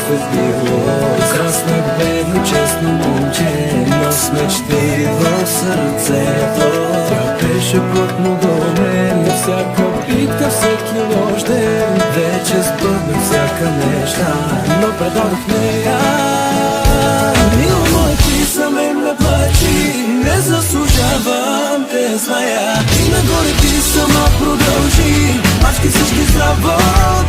светливо. Израснах бедно, честно момче, но с мечти в сърцето. Тя беше плътно до мен, на всяка битка, всеки лош ден. Вече сбъднах всяка неща, но предадох нея. Мило мой, ти за мен не плачи, не заслужавам те зная. И нагоре ти сама продължи, мачки всички здраво.